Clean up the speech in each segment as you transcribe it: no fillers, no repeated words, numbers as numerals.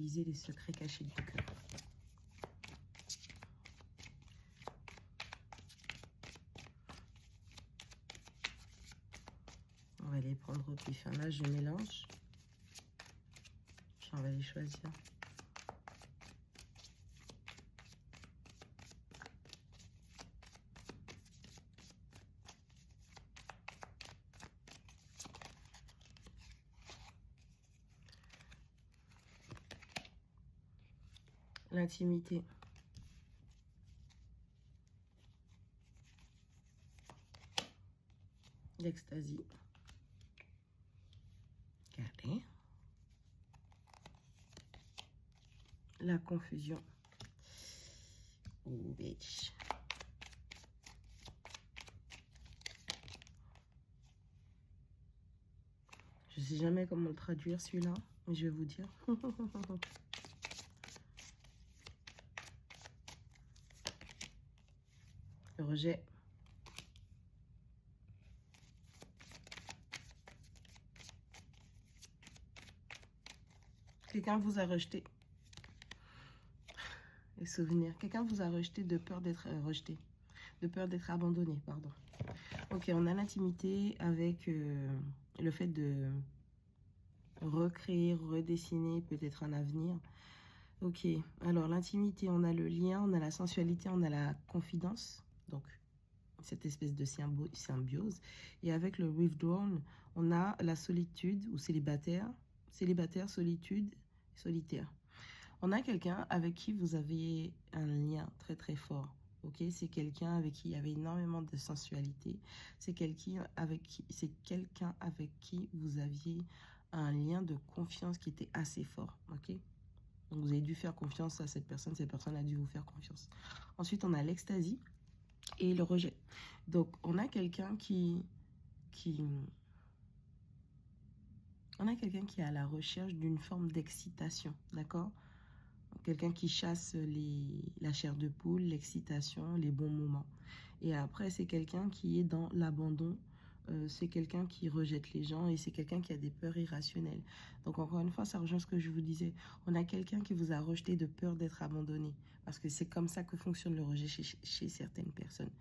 réaliser les secrets cachés du cœur. On va les prendre au pif. Là, je mélange. Puis on va les choisir. L'intimité. L'extasie. Regardez. La confusion. Oh, bitch. Je sais jamais comment le traduire celui-là, mais je vais vous dire. Le rejet. Quelqu'un vous a rejeté. Les souvenirs. Quelqu'un vous a rejeté de peur d'être rejeté. De peur d'être abandonné, pardon. Ok, on a l'intimité avec le fait de recréer, redessiner peut-être un avenir. Ok, alors l'intimité, on a le lien, on a la sensualité, on a la confidence. Donc, cette espèce de symbiose. Et avec le withdrawn, on a la solitude ou célibataire. Célibataire, solitude, solitaire. On a quelqu'un avec qui vous avez un lien très très fort. Ok, c'est quelqu'un avec qui il y avait énormément de sensualité. C'est quelqu'un avec qui vous aviez un lien de confiance qui était assez fort. Ok, donc vous avez dû faire confiance à cette personne a dû vous faire confiance. Ensuite, on a l'extasie et le rejet. Donc, on a quelqu'un qui est à la recherche d'une forme d'excitation, d'accord? Quelqu'un qui chasse la chair de poule, l'excitation, les bons moments. Et après, c'est quelqu'un qui est dans l'abandon. C'est quelqu'un qui rejette les gens et c'est quelqu'un qui a des peurs irrationnelles. Donc, encore une fois, ça rejoint ce que je vous disais. On a quelqu'un qui vous a rejeté de peur d'être abandonné. Parce que c'est comme ça que fonctionne le rejet chez certaines personnes.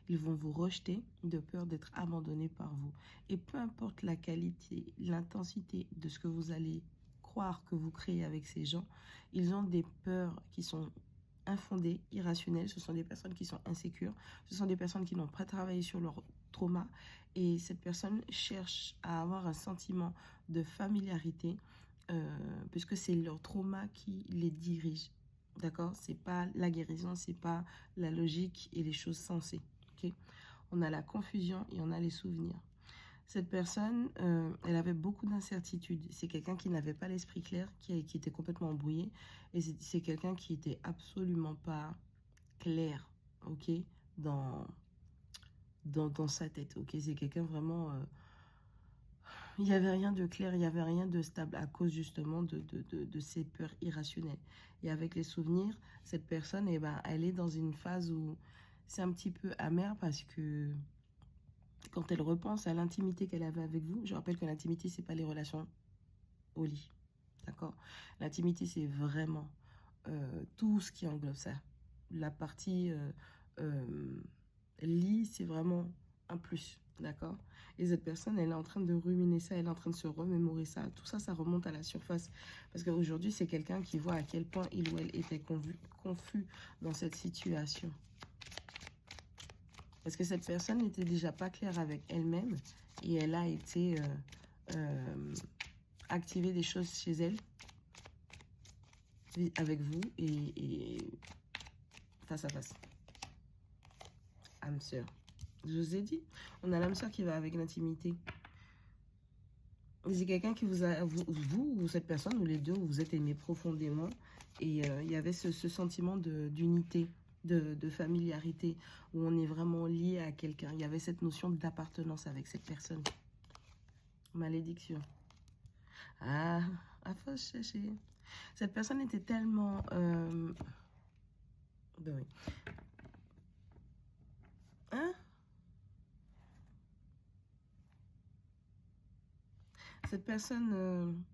Ils vont vous rejeter de peur d'être abandonné par vous. Et peu importe la qualité, l'intensité de ce que vous allez croire que vous créez avec ces gens, ils ont des peurs qui sont infondées, irrationnelles. Ce sont des personnes qui sont insécures. Ce sont des personnes qui n'ont pas travaillé sur leur trauma. Et cette personne cherche à avoir un sentiment de familiarité puisque c'est leur trauma qui les dirige. D'accord? C'est pas la guérison, c'est pas la logique et les choses sensées. Ok? On a la confusion et on a les souvenirs. Cette personne, elle avait beaucoup d'incertitudes. C'est quelqu'un qui n'avait pas l'esprit clair, qui était complètement embrouillé. Et c'est quelqu'un qui était absolument pas clair, ok, dans sa tête, ok. C'est quelqu'un vraiment... il n'y avait rien de clair, il n'y avait rien de stable à cause justement de ces peurs irrationnelles. Et avec les souvenirs, cette personne, eh ben, elle est dans une phase où c'est un petit peu amer parce que... quand elle repense à l'intimité qu'elle avait avec vous, je rappelle que l'intimité, c'est pas les relations au lit, d'accord? L'intimité, c'est vraiment tout ce qui englobe ça. La partie lit, c'est vraiment un plus, d'accord? Et cette personne, elle est en train de ruminer ça, elle est en train de se remémorer ça. Tout ça, ça remonte à la surface. Parce qu'aujourd'hui, c'est quelqu'un qui voit à quel point il ou elle était confus dans cette situation. Parce que cette personne n'était déjà pas claire avec elle-même et elle a été activer des choses chez elle, avec vous et face à face. Âme sœur. Je vous ai dit, on a l'âme sœur qui va avec l'intimité. C'est quelqu'un qui vous a, vous ou cette personne, ou les deux, vous êtes aimés profondément. Et il y avait ce sentiment d'unité, de familiarité, où on est vraiment lié à quelqu'un. Il y avait cette notion d'appartenance avec cette personne. Malédiction. Ah, faut chercher. Cette personne était tellement... ben oui. Hein? Cette personne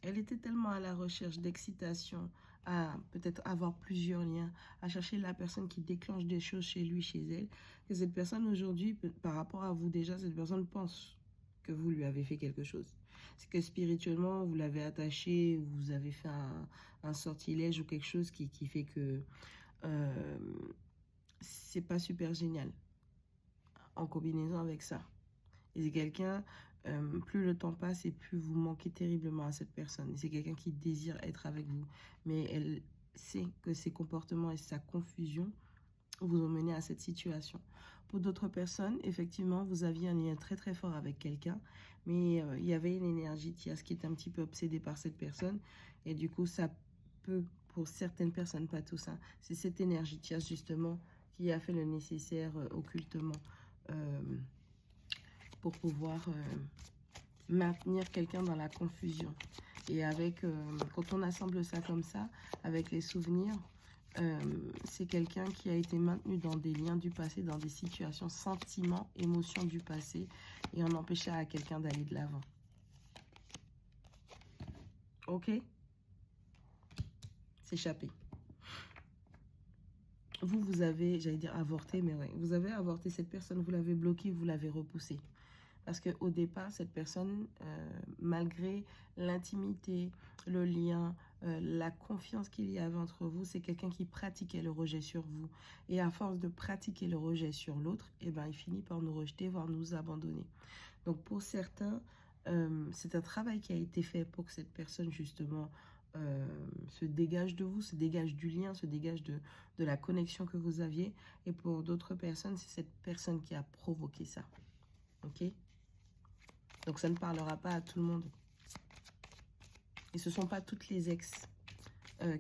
Elle était tellement à la recherche d'excitation, à peut-être avoir plusieurs liens, à chercher la personne qui déclenche des choses chez lui, chez elle, que cette personne aujourd'hui, par rapport à vous déjà, cette personne pense que vous lui avez fait quelque chose. C'est que spirituellement, vous l'avez attaché, vous avez fait un sortilège ou quelque chose qui fait que c'est pas super génial en combinaison avec ça. Et c'est quelqu'un, plus le temps passe et plus vous manquez terriblement à cette personne. C'est quelqu'un qui désire être avec vous. Mais elle sait que ses comportements et sa confusion vous ont mené à cette situation. Pour d'autres personnes, effectivement, vous aviez un lien très très fort avec quelqu'un, mais il y avait une énergie qui était un petit peu obsédée par cette personne. Et du coup, ça peut, pour certaines personnes, pas tout ça, c'est cette énergie justement qui a fait le nécessaire occultement pour pouvoir maintenir quelqu'un dans la confusion. Et avec, quand on assemble ça comme ça, avec les souvenirs, c'est quelqu'un qui a été maintenu dans des liens du passé, dans des situations, sentiments, émotions du passé, et on empêchait à quelqu'un d'aller de l'avant. Ok? S'échapper. Vous avez, j'allais dire avorté, mais ouais, vous avez avorté cette personne, vous l'avez bloquée, vous l'avez repoussée. Parce qu'au départ, cette personne, malgré l'intimité, le lien, la confiance qu'il y avait entre vous, c'est quelqu'un qui pratiquait le rejet sur vous. Et à force de pratiquer le rejet sur l'autre, eh ben, il finit par nous rejeter, voire nous abandonner. Donc pour certains, c'est un travail qui a été fait pour que cette personne, justement, se dégage de vous, se dégage du lien, se dégage de la connexion que vous aviez. Et pour d'autres personnes, c'est cette personne qui a provoqué ça. Ok ? Donc ça ne parlera pas à tout le monde. Et ce ne sont pas toutes les ex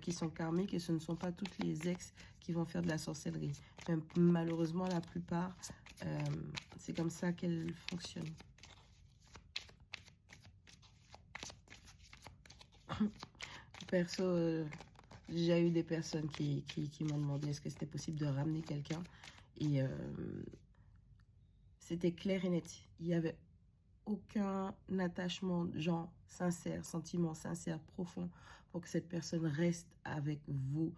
qui sont karmiques et ce ne sont pas toutes les ex qui vont faire de la sorcellerie. Même, malheureusement, la plupart, c'est comme ça qu'elles fonctionnent. Perso, j'ai déjà eu des personnes qui m'ont demandé est-ce que c'était possible de ramener quelqu'un. Et c'était clair et net. Il y avait aucun attachement, genre sincère, sentiment sincère, profond, pour que cette personne reste avec vous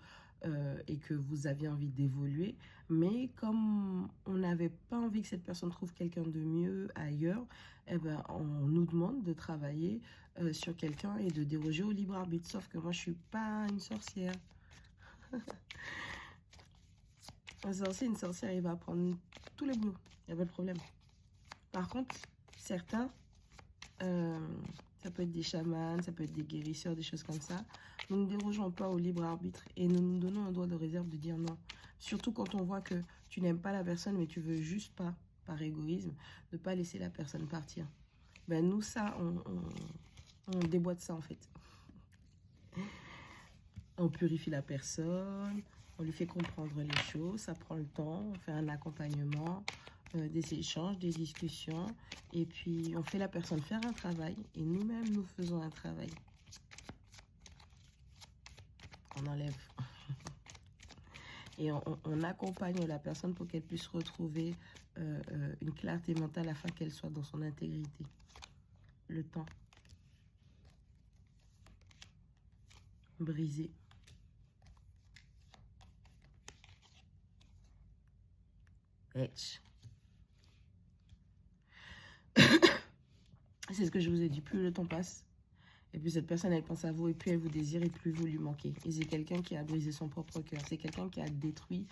et que vous aviez envie d'évoluer. Mais comme on n'avait pas envie que cette personne trouve quelqu'un de mieux ailleurs, eh ben, on nous demande de travailler sur quelqu'un et de déroger au libre arbitre. Sauf que moi, je suis pas une sorcière. Un sorcier, une sorcière, il va prendre tous les boulots. Il n'y a pas de problème. Par contre, certains, ça peut être des chamans, ça peut être des guérisseurs, des choses comme ça. Nous ne dérogeons pas au libre arbitre et nous nous donnons un droit de réserve de dire non. Surtout quand on voit que tu n'aimes pas la personne, mais tu veux juste pas, par égoïsme, ne pas laisser la personne partir. Ben nous, ça, on déboîte ça en fait. On purifie la personne, on lui fait comprendre les choses, ça prend le temps, on fait un accompagnement, des échanges, des discussions, et puis on fait la personne faire un travail, et nous-mêmes, nous faisons un travail. On enlève. Et on accompagne la personne pour qu'elle puisse retrouver une clarté mentale afin qu'elle soit dans son intégrité. Le temps. Brisé. Etch. C'est ce que je vous ai dit, plus le temps passe, et puis cette personne, elle pense à vous, et plus elle vous désire, et plus vous lui manquez. Et c'est quelqu'un qui a brisé son propre cœur. C'est quelqu'un qui a détruit,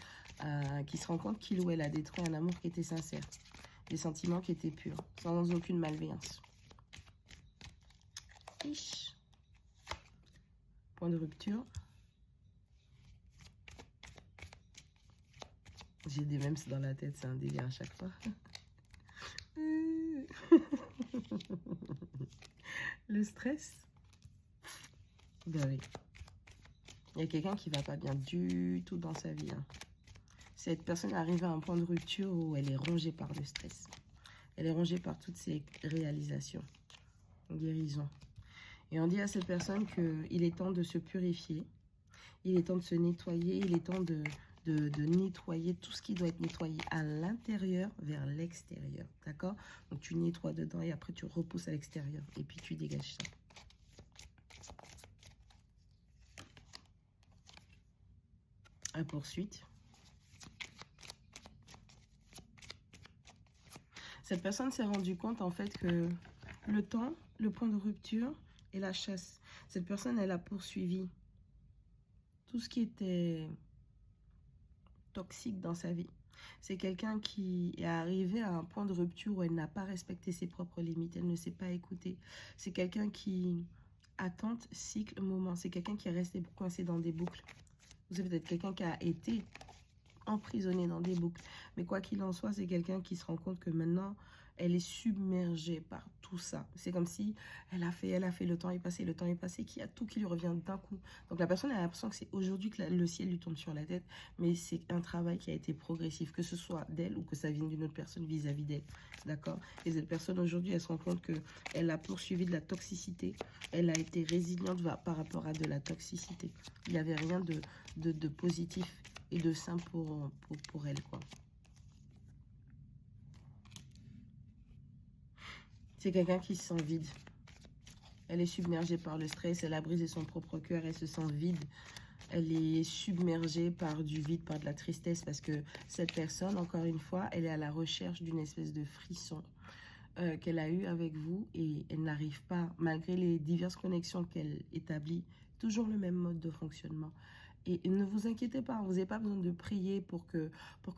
qui se rend compte qu'il ou elle a détruit un amour qui était sincère. Des sentiments qui étaient purs, sans aucune malveillance. Ish. Point de rupture. J'ai des memes dans la tête, c'est un délire à chaque fois. Le stress. Ben oui. Il y a quelqu'un qui va pas bien du tout dans sa vie. Hein. Cette personne arrive à un point de rupture où elle est rongée par le stress. Elle est rongée par toutes ses réalisations. Guérison. Et on dit à cette personne qu'il est temps de se purifier. Il est temps de se nettoyer. Il est temps de nettoyer tout ce qui doit être nettoyé à l'intérieur vers l'extérieur. D'accord? Donc tu nettoies dedans et après tu repousses à l'extérieur. Et puis tu dégages ça. à poursuite. Cette personne s'est rendue compte en fait que le temps, le point de rupture et la chasse. Cette personne, elle a poursuivi tout ce qui était toxique dans sa vie. C'est quelqu'un qui est arrivé à un point de rupture où elle n'a pas respecté ses propres limites, elle ne s'est pas écoutée. C'est quelqu'un qui attente, cycle, moment. C'est quelqu'un qui est resté coincé dans des boucles. Vous êtes peut-être quelqu'un qui a été emprisonné dans des boucles. Mais quoi qu'il en soit, c'est quelqu'un qui se rend compte que maintenant, elle est submergée par tout ça. C'est comme si elle a fait, le temps est passé, qu'il y a tout qui lui revient d'un coup. Donc la personne a l'impression que c'est aujourd'hui que le ciel lui tombe sur la tête, mais c'est un travail qui a été progressif, que ce soit d'elle ou que ça vienne d'une autre personne vis-à-vis d'elle. D'accord? Et cette personne aujourd'hui, elle se rend compte qu'elle a poursuivi de la toxicité, elle a été résiliente par rapport à de la toxicité. Il n'y avait rien de positif et de sain pour elle, quoi. C'est quelqu'un qui se sent vide. Elle est submergée par le stress, elle a brisé son propre cœur, elle se sent vide. Elle est submergée par du vide, par de la tristesse, parce que cette personne, encore une fois, elle est à la recherche d'une espèce de frisson qu'elle a eu avec vous et elle n'arrive pas, malgré les diverses connexions qu'elle établit, toujours le même mode de fonctionnement. Et ne vous inquiétez pas, vous n'avez pas besoin de prier pour que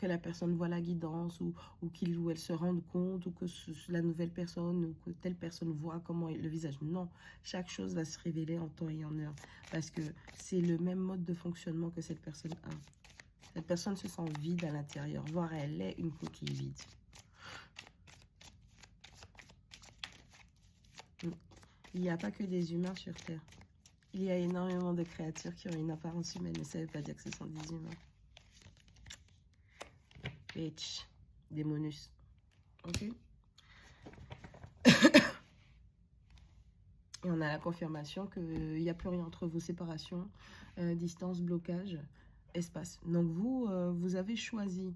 la personne voie la guidance ou qu'il ou elle se rende compte ou que la nouvelle personne ou que telle personne voit comment est le visage. Non, chaque chose va se révéler en temps et en heure parce que c'est le même mode de fonctionnement que cette personne a. Cette personne se sent vide à l'intérieur, voire elle est une coquille vide. Il n'y a pas que des humains sur Terre. Il y a énormément de créatures qui ont une apparence humaine, mais ça ne veut pas dire que ce sont des humains. Bitch. Démonus. Ok. Et on a la confirmation qu'il n'y a plus rien entre vous. Séparation, distance, blocage, espace. Donc vous, vous avez choisi,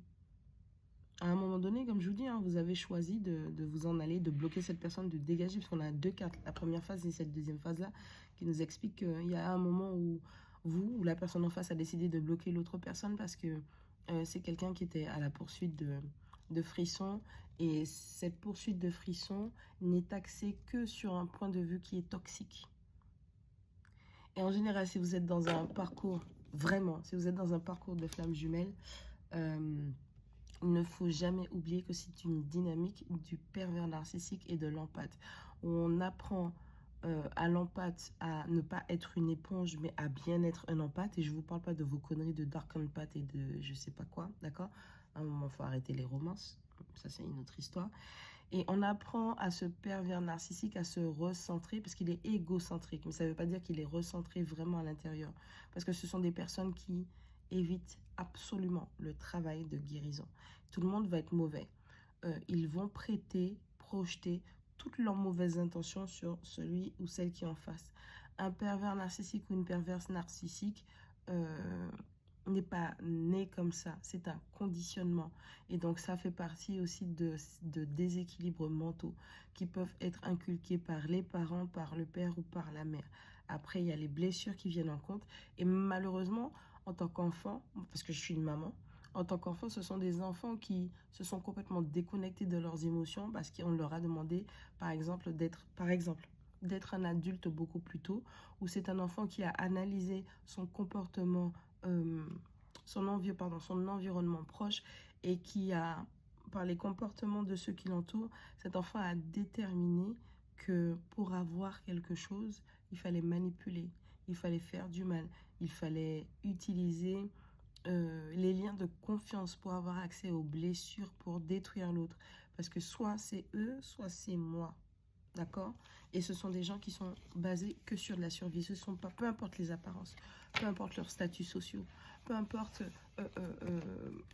à un moment donné, comme je vous dis, hein, vous avez choisi de vous en aller, de bloquer cette personne, de dégager, parce qu'on a deux cartes. La première phase et cette deuxième phase-là, qui nous explique qu'il y a un moment où vous, ou la personne en face, a décidé de bloquer l'autre personne parce que c'est quelqu'un qui était à la poursuite de frissons. Et cette poursuite de frissons n'est axée que sur un point de vue qui est toxique. Et en général, si vous êtes dans un parcours, vraiment, si vous êtes dans un parcours de flammes jumelles, il ne faut jamais oublier que c'est une dynamique du pervers narcissique et de l'empathe. On apprend à l'empathe à ne pas être une éponge, mais à bien être un empathe. Et je ne vous parle pas de vos conneries de dark empath et de je sais pas quoi, d'accord? À un moment, il faut arrêter les romances. Ça, c'est une autre histoire. Et on apprend à ce pervers narcissique à se recentrer parce qu'il est égocentrique. Mais ça ne veut pas dire qu'il est recentré vraiment à l'intérieur. Parce que ce sont des personnes qui évitent absolument le travail de guérison. Tout le monde va être mauvais. Ils vont prêter, projeter toutes leurs mauvaises intentions sur celui ou celle qui est en face. Un pervers narcissique ou une perverse narcissique n'est pas né comme ça, c'est un conditionnement. Et donc ça fait partie aussi de déséquilibres mentaux qui peuvent être inculqués par les parents, par le père ou par la mère. Après, il y a les blessures qui viennent en compte. Et malheureusement, en tant qu'enfant, parce que je suis une maman, en tant qu'enfant, ce sont des enfants qui se sont complètement déconnectés de leurs émotions parce qu'on leur a demandé, par exemple, d'être un adulte beaucoup plus tôt, ou c'est un enfant qui a analysé son comportement, son environnement proche et qui a, par les comportements de ceux qui l'entourent, cet enfant a déterminé que pour avoir quelque chose, il fallait manipuler, il fallait faire du mal, il fallait utiliser les liens de confiance pour avoir accès aux blessures, pour détruire l'autre. Parce que soit c'est eux, soit c'est moi. D'accord? Et ce sont des gens qui sont basés que sur de la survie. Ce sont pas, peu importe les apparences, peu importe leurs statuts sociaux, peu importe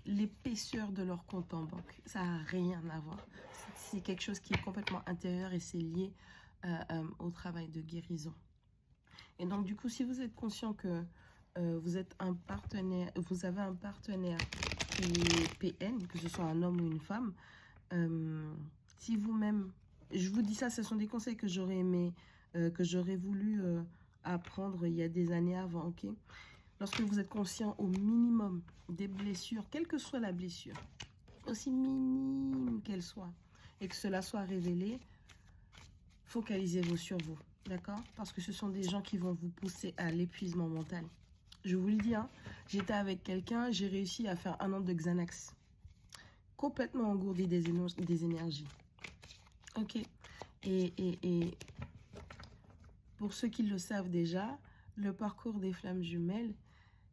l'épaisseur de leur compte en banque. Ça n'a rien à voir. C'est quelque chose qui est complètement intérieur et c'est lié au travail de guérison. Et donc, du coup, si vous êtes conscient que vous êtes un partenaire, vous avez un partenaire qui est PN, que ce soit un homme ou une femme, si vous-même, je vous dis ça, ce sont des conseils que j'aurais aimé, que j'aurais voulu apprendre il y a des années avant, ok? lorsque vous êtes conscient au minimum des blessures, quelle que soit la blessure, aussi minime qu'elle soit, et que cela soit révélé, focalisez-vous sur vous, d'accord? Parce que ce sont des gens qui vont vous pousser à l'épuisement mental. Je vous le dis, hein, j'étais avec quelqu'un, j'ai réussi à faire 1 an de Xanax. Complètement engourdi des énergies. Ok. Et pour ceux qui le savent déjà, le parcours des flammes jumelles,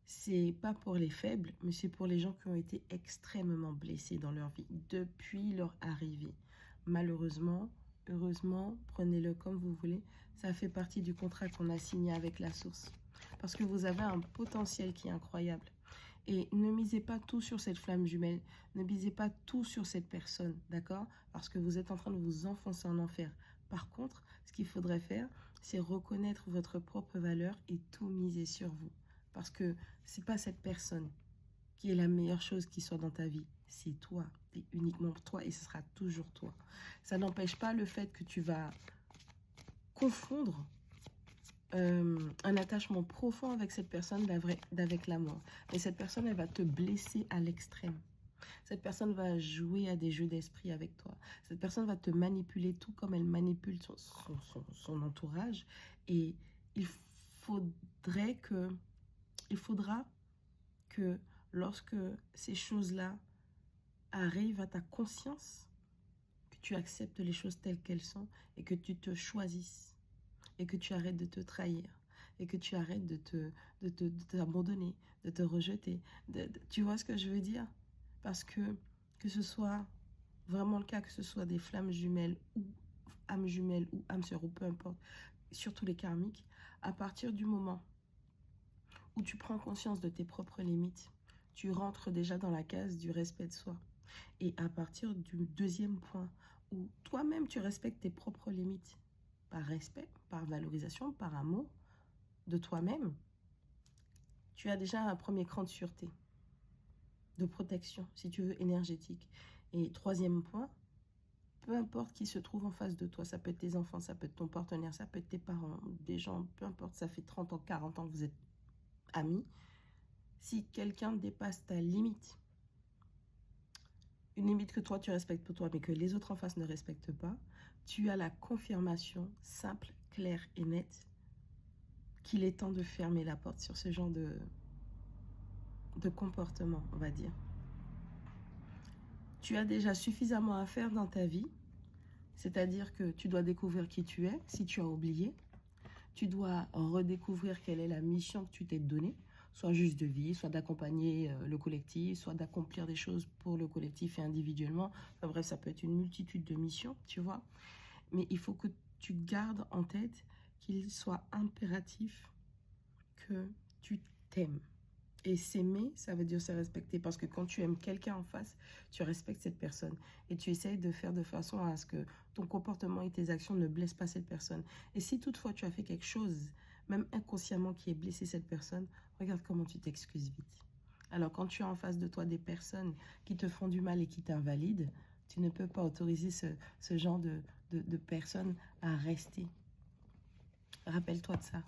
c'est pas pour les faibles, mais c'est pour les gens qui ont été extrêmement blessés dans leur vie depuis leur arrivée. Malheureusement, heureusement, prenez-le comme vous voulez, ça fait partie du contrat qu'on a signé avec la source. Parce que vous avez un potentiel qui est incroyable. Et ne misez pas tout sur cette flamme jumelle. Ne misez pas tout sur cette personne, d'accord? Parce que vous êtes en train de vous enfoncer en enfer. Par contre, ce qu'il faudrait faire, c'est reconnaître votre propre valeur et tout miser sur vous. Parce que c'est pas cette personne qui est la meilleure chose qui soit dans ta vie. C'est toi. C'est uniquement toi et ce sera toujours toi. Ça n'empêche pas le fait que tu vas confondre un attachement profond avec cette personne d'avec l'amour. Mais cette personne, elle va te blesser à l'extrême. Cette personne va jouer à des jeux d'esprit avec toi. Cette personne va te manipuler tout comme elle manipule son entourage. Et il faudra que lorsque ces choses-là arrivent à ta conscience, que tu acceptes les choses telles qu'elles sont et que tu te choisisses. Et que tu arrêtes de te trahir, et que tu arrêtes de t'abandonner, de te rejeter. Tu vois ce que je veux dire? Parce que ce soit vraiment le cas, que ce soit des flammes jumelles ou âmes sœurs ou peu importe, surtout les karmiques, à partir du moment où tu prends conscience de tes propres limites, tu rentres déjà dans la case du respect de soi. Et à partir du 2e point, où toi-même tu respectes tes propres limites, par respect, par valorisation, par amour de toi-même, tu as déjà un premier cran de sûreté, de protection, si tu veux, énergétique. Et 3e point, peu importe qui se trouve en face de toi, ça peut être tes enfants, ça peut être ton partenaire, ça peut être tes parents, des gens, peu importe, ça fait 30 ans, 40 ans que vous êtes amis. Si quelqu'un dépasse ta limite, une limite que toi tu respectes pour toi, mais que les autres en face ne respectent pas, tu as la confirmation simple, claire et nette qu'il est temps de fermer la porte sur ce genre de comportement, on va dire. Tu as déjà suffisamment à faire dans ta vie, c'est-à-dire que tu dois découvrir qui tu es, si tu as oublié. Tu dois redécouvrir quelle est la mission que tu t'es donnée, soit juste de vie, soit d'accompagner le collectif, soit d'accomplir des choses pour le collectif et individuellement. Enfin, bref, ça peut être une multitude de missions, tu vois. Mais il faut que tu gardes en tête qu'il soit impératif que tu t'aimes. Et s'aimer, ça veut dire se respecter. Parce que quand tu aimes quelqu'un en face, tu respectes cette personne. Et tu essayes de faire de façon à ce que ton comportement et tes actions ne blessent pas cette personne. Et si toutefois tu as fait quelque chose, même inconsciemment, qui ait blessé cette personne, regarde comment tu t'excuses vite. Alors quand tu as en face de toi des personnes qui te font du mal et qui t'invalident, tu ne peux pas autoriser ce genre de personnes à rester. Rappelle-toi de ça.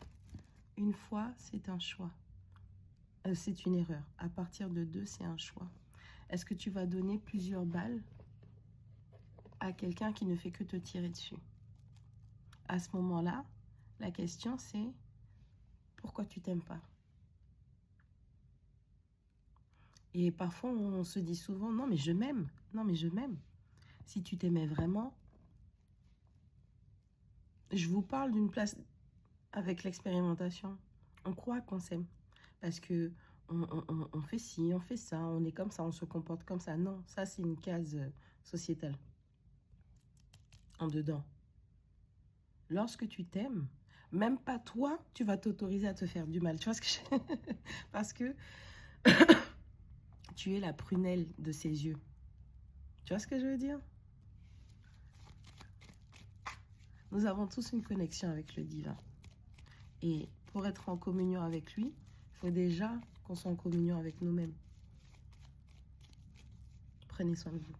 Une fois, c'est un choix. C'est une erreur. À partir de 2, c'est un choix. Est-ce que tu vas donner plusieurs balles à quelqu'un qui ne fait que te tirer dessus? À ce moment-là, la question c'est pourquoi tu t'aimes pas? Et parfois, on se dit souvent, non mais je m'aime. Non mais je m'aime. Si tu t'aimais vraiment, je vous parle d'une place avec l'expérimentation. On croit qu'on s'aime. Parce que on fait ci, on fait ça, on est comme ça, on se comporte comme ça. Non, ça c'est une case sociétale. En dedans. Lorsque tu t'aimes, même pas toi, tu vas t'autoriser à te faire du mal. Tu vois ce que je... Parce que tu es la prunelle de ses yeux. Tu vois ce que je veux dire? Nous avons tous une connexion avec le divin. Et pour être en communion avec lui, il faut déjà qu'on soit en communion avec nous-mêmes. Prenez soin de vous.